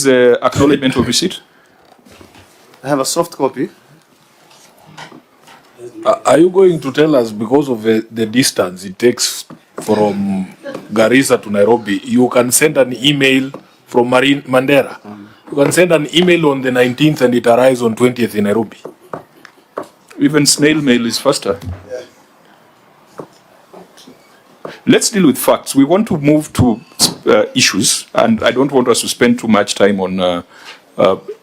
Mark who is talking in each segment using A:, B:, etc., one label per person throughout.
A: The acknowledgement of receipt.
B: I have a soft copy.
C: Are you going to tell us, because of the distance it takes from Garissa to Nairobi, you can send an email from Mandera? You can send an email on the 19th and it arrives on 20th in Nairobi.
A: Even snail mail is faster. Yeah. Let's deal with facts. We want to move to issues, and I don't want us to spend too much time on...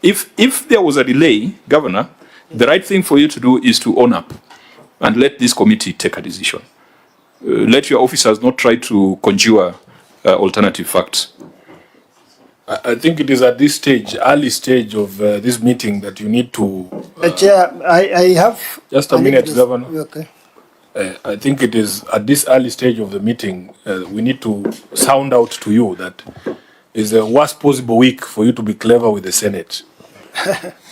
A: if there was a delay, Governor, the right thing for you to do is to own up and let this committee take a decision. Let your officers not try to conjure alternative facts.
C: I think it is at this stage, early stage of this meeting, that you need to...
D: Chair, I have...
C: Just a minute, Governor.
D: Okay.
C: I think it is at this early stage of the meeting, we need to sound out to you that it's the worst possible week for you to be clever with the Senate.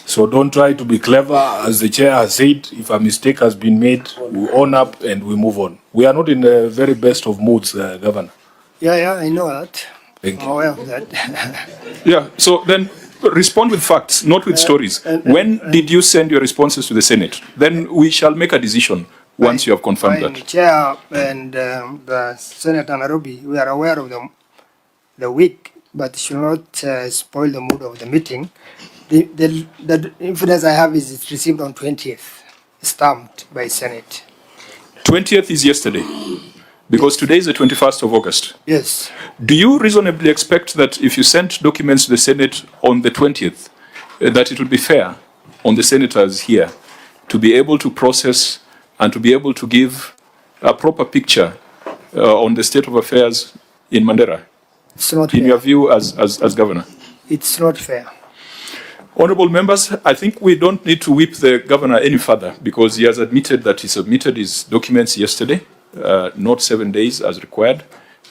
C: So don't try to be clever. As the chair has said, if a mistake has been made, we own up and we move on. We are not in the very best of moods, Governor.
D: Yeah, I know that.
C: Thank you.
D: I'm aware of that.
A: Yeah, so then respond with facts, not with stories. When did you send your responses to the Senate? Then we shall make a decision once you have confirmed that.
D: Chair and the Senator Nairobi, we are aware of the week, but should not spoil the mood of the meeting. The evidence I have is it's received on 20th, stamped by Senate.
A: 20th is yesterday, because today is the 21st of August.
D: Yes.
A: Do you reasonably expect that if you sent documents to the Senate on the 20th, that it would be fair on the senators here to be able to process and to be able to give a proper picture on the state of affairs in Mandera?
D: It's not
A: in
D: fair.
A: your view as Governor?
D: It's not fair.
A: Honorable members, I think we don't need to whip the Governor any further, because he has admitted that he submitted his documents yesterday, not 7 days as required.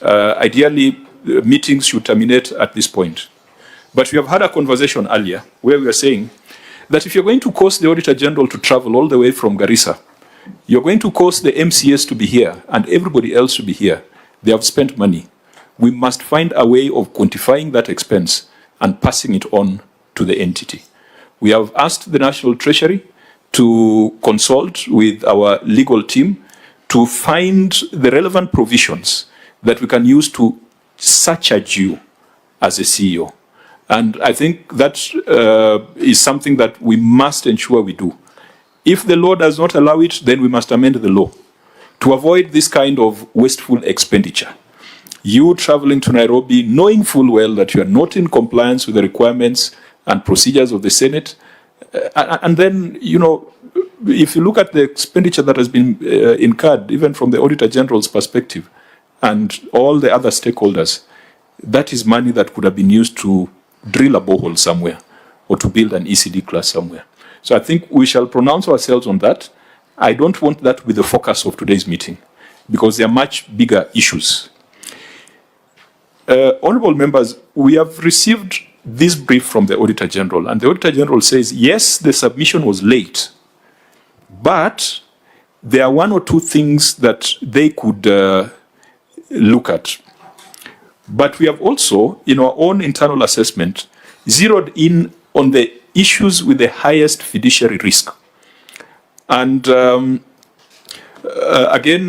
A: Ideally, meetings should terminate at this point. But we have had a conversation earlier where we were saying that if you're going to cause the Auditor General to travel all the way from Garissa, you're going to cause the MCS to be here and everybody else to be here. They have spent money. We must find a way of quantifying that expense and passing it on to the entity. We have asked the National Treasury to consult with our legal team to find the relevant provisions that we can use to surcharge you as a CEO. And I think that is something that we must ensure we do. If the law does not allow it, then we must amend the law to avoid this kind of wasteful expenditure. You traveling to Nairobi, knowing full well that you are not in compliance with the requirements and procedures of the Senate. And then, you know, if you look at the expenditure that has been incurred, even from the Auditor General's perspective, and all the other stakeholders, that is money that could have been used to drill a borehole somewhere or to build an ECD class somewhere. So I think we shall pronounce ourselves on that. I don't want that to be the focus of today's meeting, because there are much bigger issues. Honorable members, we have received this brief from the Auditor General, and the Auditor General says, yes, the submission was late, but there are one or two things that they could look at. But we have also, in our own internal assessment, zeroed in on the issues with the highest fiduciary risk. And again,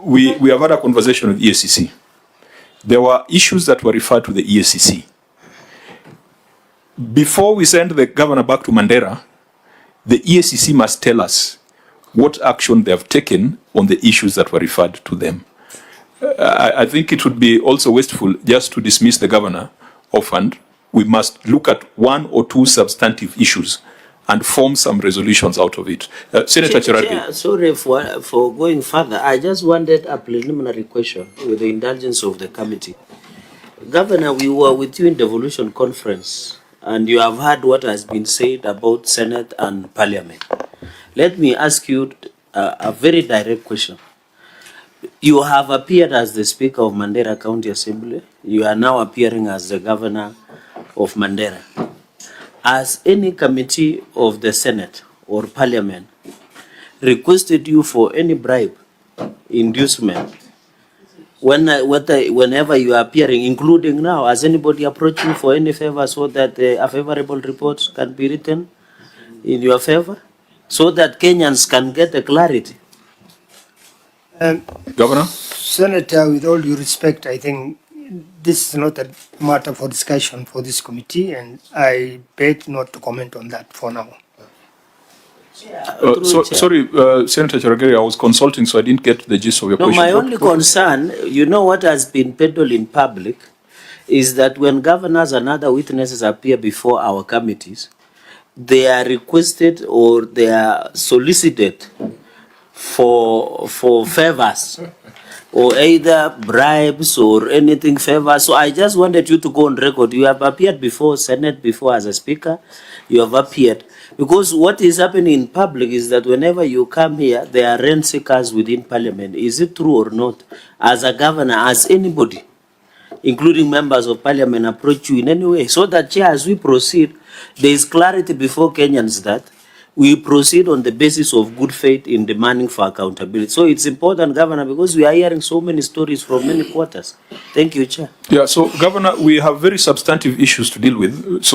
A: we have had a conversation with EACC. There were issues that were referred to the EACC. Before we send the Governor back to Mandera, the EACC must tell us what action they have taken on the issues that were referred to them. I think it would be also wasteful just to dismiss the Governor offhand. We must look at one or two substantive issues and form some resolutions out of it. Senator Cherargei.
E: Sorry for going further. I just wanted a preliminary question with the indulgence of the committee. Governor, we were with you in devolution conference, and you have heard what has been said about Senate and Parliament. Let me ask you a very direct question. You have appeared as the Speaker of Mandera County Assembly. You are now appearing as the Governor of Mandera. Has any committee of the Senate or Parliament requested you for any bribe, inducement, whenever you are appearing, including now, has anybody approached you for any favor so that a favorable report can be written in your favor, so that Kenyans can get the clarity?
A: Governor?
D: Senator, with all due respect, I think this is not a matter for discussion for this committee, and I beg not to comment on that for now.
A: Sorry, Senator Cherogeri, I was consulting, so I didn't get the gist of your
E: No,
A: question.
E: my only concern, you know what has been peddled in public, is that when governors and other witnesses appear before our committees, they are requested or they are solicited for favors, or either bribes or anything favors. So I just wanted you to go on record. You have appeared before Senate, before as a speaker, you have appeared. Because what is happening in public is that whenever you come here, there are rent seekers within parliament. Is it true or not? As a governor, as anybody, including members of parliament, approach you in any way? So that, Chair, as we proceed, there is clarity before Kenyans that we proceed on the basis of good faith in demanding for accountability. So it's important, Governor, because we are hearing so many stories from many quarters. Thank you, Chair.
A: Yeah, so, Governor, we have very substantive issues to deal with. So